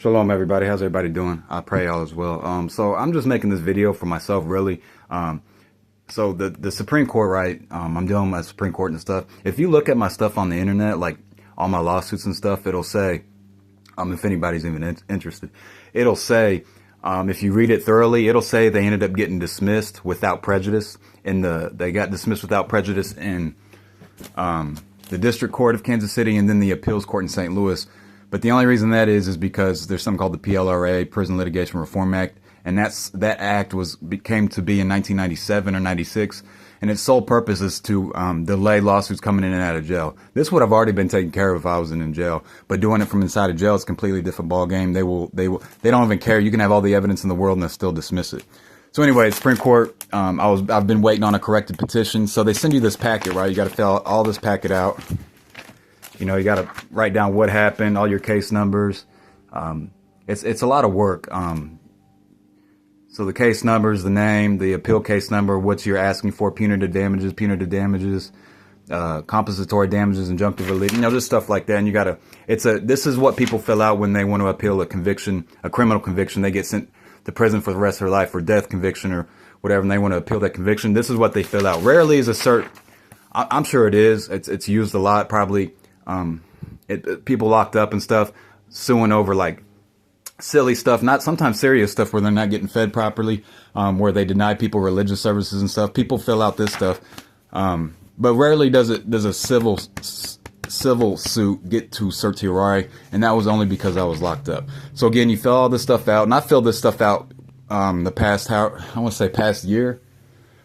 Shalom, everybody. How's everybody doing? I pray all is well. So I'm just making this video for myself, really. So the Supreme Court, right? I'm dealing with my Supreme Court and stuff. If you look at my stuff on the internet, like all my lawsuits and stuff, it'll say, if anybody's even interested, it'll say, if you read it thoroughly, it'll say they ended up getting dismissed without prejudice. They got dismissed without prejudice in the District Court of Kansas City and then the Appeals Court in St. Louis. But the only reason that is because there's something called the PLRA, Prison Litigation Reform Act, and that act came to be in 1997 or 96, and its sole purpose is to delay lawsuits coming in and out of jail. This would have already been taken care of if I wasn't in jail, but doing it from inside of jail is a completely different ball game. They don't even care. You can have all the evidence in the world and they'll still dismiss it. So anyway, Supreme Court, I've been waiting on a corrected petition. So they send you this packet, right? You got to fill all this packet out. You know, you got to write down what happened, all your case numbers. It's a lot of work. So the case numbers, the name, the appeal case number, what you're asking for, punitive damages, compensatory damages, injunctive relief, just stuff like that. And you got to, this is what people fill out when they want to appeal a conviction, a criminal conviction. They get sent to prison for the rest of their life for death conviction or whatever, and they want to appeal that conviction. This is what they fill out. Rarely is a cert. I'm sure it is. It's used a lot, probably. People locked up and stuff, suing over like silly stuff, not sometimes serious stuff where they're not getting fed properly, where they deny people religious services and stuff. People fill out this stuff, but rarely does a civil suit get to certiorari, and that was only because I was locked up. So again, you fill all this stuff out, and I filled this stuff out the past,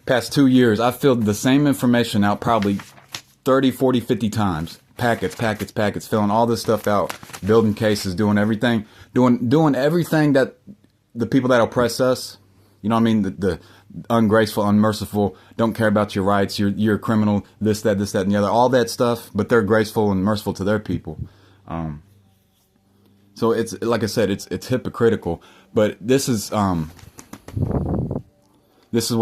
past 2 years. I filled the same information out probably 30, 40, 50 times. Packets, filling all this stuff out, building cases, doing everything that the people that oppress us, the ungraceful, unmerciful, don't care about your rights, you're a criminal, this, that, and the other, all that stuff, but they're graceful and merciful to their people. So it's, like I said, it's hypocritical, but this is what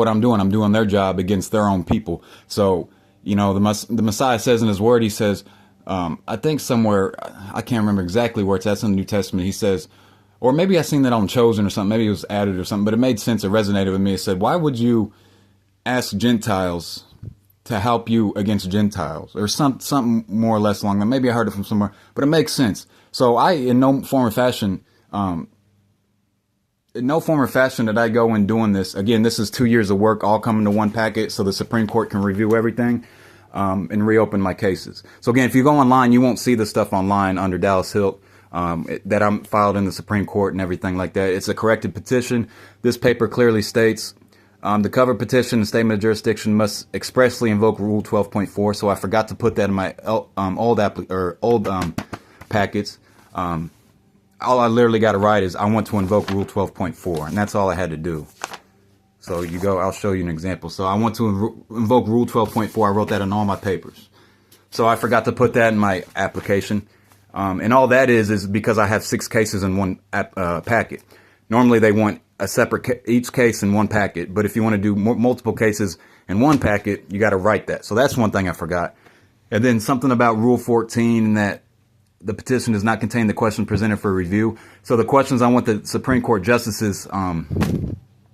I'm doing. I'm doing their job against their own people. So, the Messiah says in his word, he says, I think somewhere, I can't remember exactly where it's at in the New Testament. He says, or maybe I seen that on Chosen or something. Maybe it was added or something, but it made sense. It resonated with me. It said, why would you ask Gentiles to help you against Gentiles, or something more or less along that? Maybe I heard it from somewhere, but it makes sense. So I, in no form or fashion that I go in doing this. Again, this is 2 years of work all coming to one packet so the Supreme Court can review everything. And reopen my cases. So again, if you go online, you won't see the stuff online under Dallas Hilt that I'm filed in the Supreme Court and everything like that. It's a corrected petition. This paper clearly states the cover petition and statement of jurisdiction must expressly invoke Rule 12.4. So I forgot to put that in my old packets. All I literally got to write is I want to invoke Rule 12.4, and that's all I had to do. So you go, I'll show you an example. So I want to invoke Rule 12.4. I wrote that in all my papers. So I forgot to put that in my application. And all that is because I have 6 cases in one packet. Normally they want a separate, each case in one packet. But if you want to do multiple cases in one packet, you got to write that. So that's one thing I forgot. And then something about Rule 14 and that the petition does not contain the question presented for review. So the questions I want the Supreme Court justices,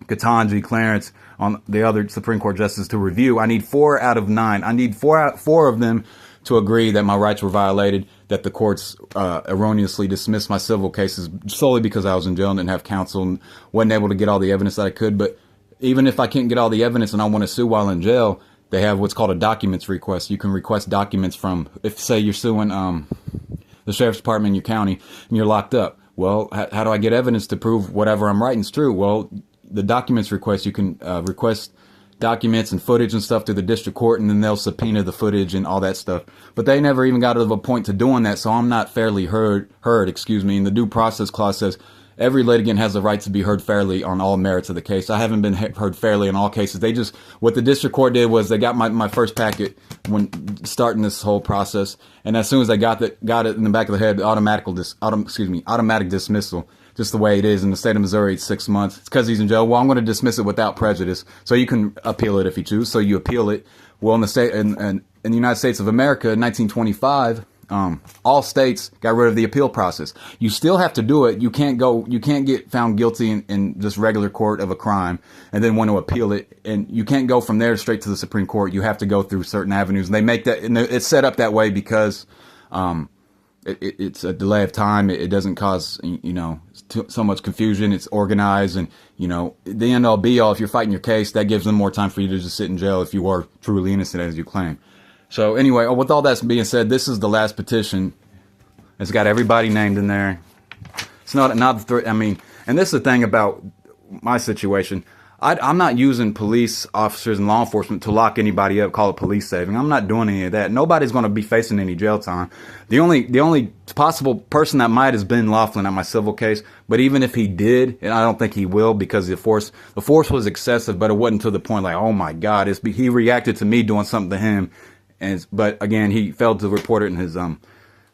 Ketanji, Clarence, on the other Supreme Court justices to review, I need 4 out of 9. I need four of them to agree that my rights were violated, that the courts erroneously dismissed my civil cases solely because I was in jail and didn't have counsel and wasn't able to get all the evidence that I could. But even if I can't get all the evidence and I want to sue while in jail, they have what's called a documents request. You can request documents from, if say you're suing the sheriff's department in your county and you're locked up. Well, how do I get evidence to prove whatever I'm writing is true? Well, the documents request, you can request documents and footage and stuff to the district court, and then they'll subpoena the footage and all that stuff. But they never even got to the point to doing that, so I'm not fairly heard, and the due process clause says every litigant has the right to be heard fairly on all merits of the case. I haven't been heard fairly in all cases. What the district court did was they got my first packet when starting this whole process, and as soon as they got it in the back of the head, automatic dismissal. Just the way it is in the state of Missouri, it's 6 months. It's because he's in jail. Well, I'm going to dismiss it without prejudice. So you can appeal it if you choose. So you appeal it. Well, in the United States of America, in 1925, all states got rid of the appeal process. You still have to do it. You can't get found guilty in just regular court of a crime and then want to appeal it. And you can't go from there straight to the Supreme Court. You have to go through certain avenues. And they make that, and it's set up that way because, it's a delay of time. It doesn't cause, so much confusion. It's organized, and, the end all be all, if you're fighting your case, that gives them more time for you to just sit in jail if you are truly innocent as you claim. So anyway, with all that being said, this is the last petition. It's got everybody named in there. It's not, and this is the thing about my situation. I'm not using police officers and law enforcement to lock anybody up, call it police saving. I'm not doing any of that. Nobody's going to be facing any jail time. The only possible person that might has been Laughlin at my civil case. But even if he did, and I don't think he will, because the force was excessive, but it wasn't to the point like, oh my God, he reacted to me doing something to him. But again, he failed to report it in his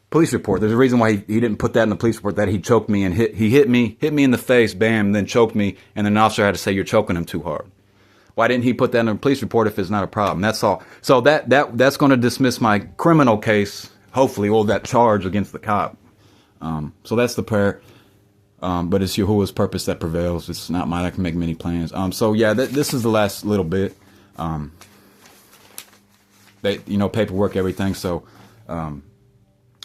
police report. There's a reason why he didn't put that in the police report, that he choked me and he hit me in the face, bam, then choked me, and then the officer had to say, you're choking him too hard. Why didn't he put that in the police report if it's not a problem? That's all. So that's going to dismiss my criminal case, hopefully, or that charge against the cop. So that's the prayer. But it's Yahuwah's purpose that prevails. It's not mine. I can make many plans. So yeah, this is the last little bit. Paperwork, everything. So,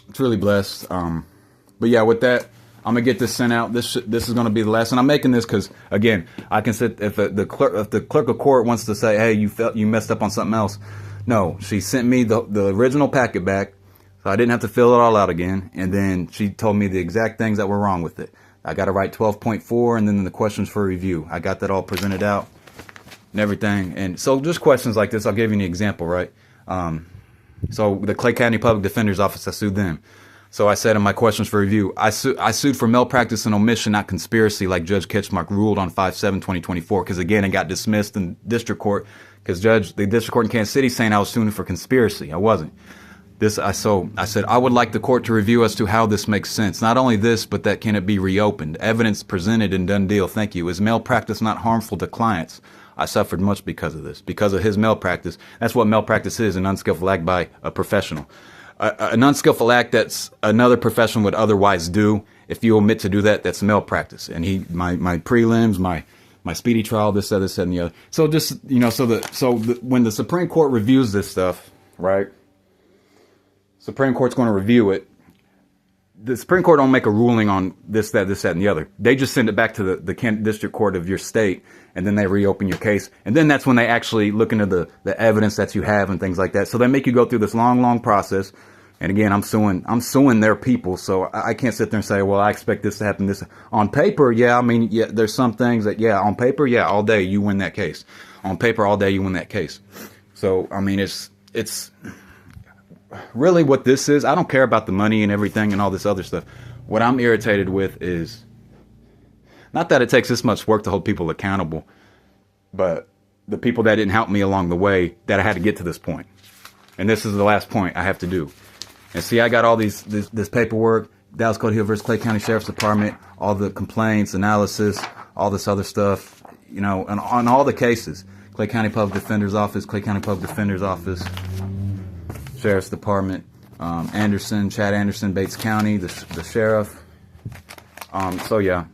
it's really blessed. But yeah, with that, I'm gonna get this sent out. This is gonna be the last, and I'm making this because, again, I can sit if the clerk of court wants to say, hey, you messed up on something else. No, she sent me the original packet back, so I didn't have to fill it all out again. And then she told me the exact things that were wrong with it. I got to write 12.4, and then the questions for review. I got that all presented out and everything. And so just questions like this. I'll give you an example, right? So the Clay County Public Defender's Office, I sued them. So I said in my questions for review, I sued for malpractice and omission, not conspiracy, like Judge Ketchmark ruled on 5/7/2024. Because again, it got dismissed in district court because the district court in Kansas City saying I was suing for conspiracy. I wasn't. I said, I would like the court to review as to how this makes sense. Not only this, but that can it be reopened? Evidence presented and done deal. Thank you. Is malpractice not harmful to clients? I suffered much because of this, because of his malpractice. That's what malpractice is, an unskillful act by a professional. An unskillful act that's another professional would otherwise do. If you omit to do that, that's malpractice. And my prelims, my speedy trial, this, that, and the other. So just, when the Supreme Court reviews this stuff, right? Supreme Court's going to review it. The Supreme Court don't make a ruling on this, that, and the other. They just send it back to the district court of your state, and then they reopen your case. And then that's when they actually look into the evidence that you have and things like that. So they make you go through this long process. And again, I'm suing their people. So I can't sit there and say, well, I expect this to happen. This on paper, yeah. There's some things that, on paper, all day you win that case. On paper, all day you win that case. So it's really what this is. I don't care about the money and everything and all this other stuff. What I'm irritated with is not that it takes this much work to hold people accountable, but the people that didn't help me along the way that I had to get to this point. And this is the last point I have to do. And see, I got all this paperwork, Dallas County Hill versus Clay County Sheriff's Department, all the complaints, analysis, all this other stuff, and on all the cases. Clay County Public Defender's Office, Clay County Public Defender's Office, Sheriff's Department, Chad Anderson, Bates County, the sheriff. So yeah,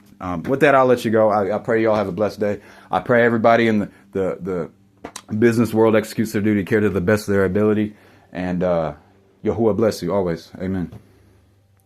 with that, I'll let you go. I pray you all have a blessed day. I pray everybody in the business world executes their duty of care to the best of their ability. And Yahuwah bless you always. Amen.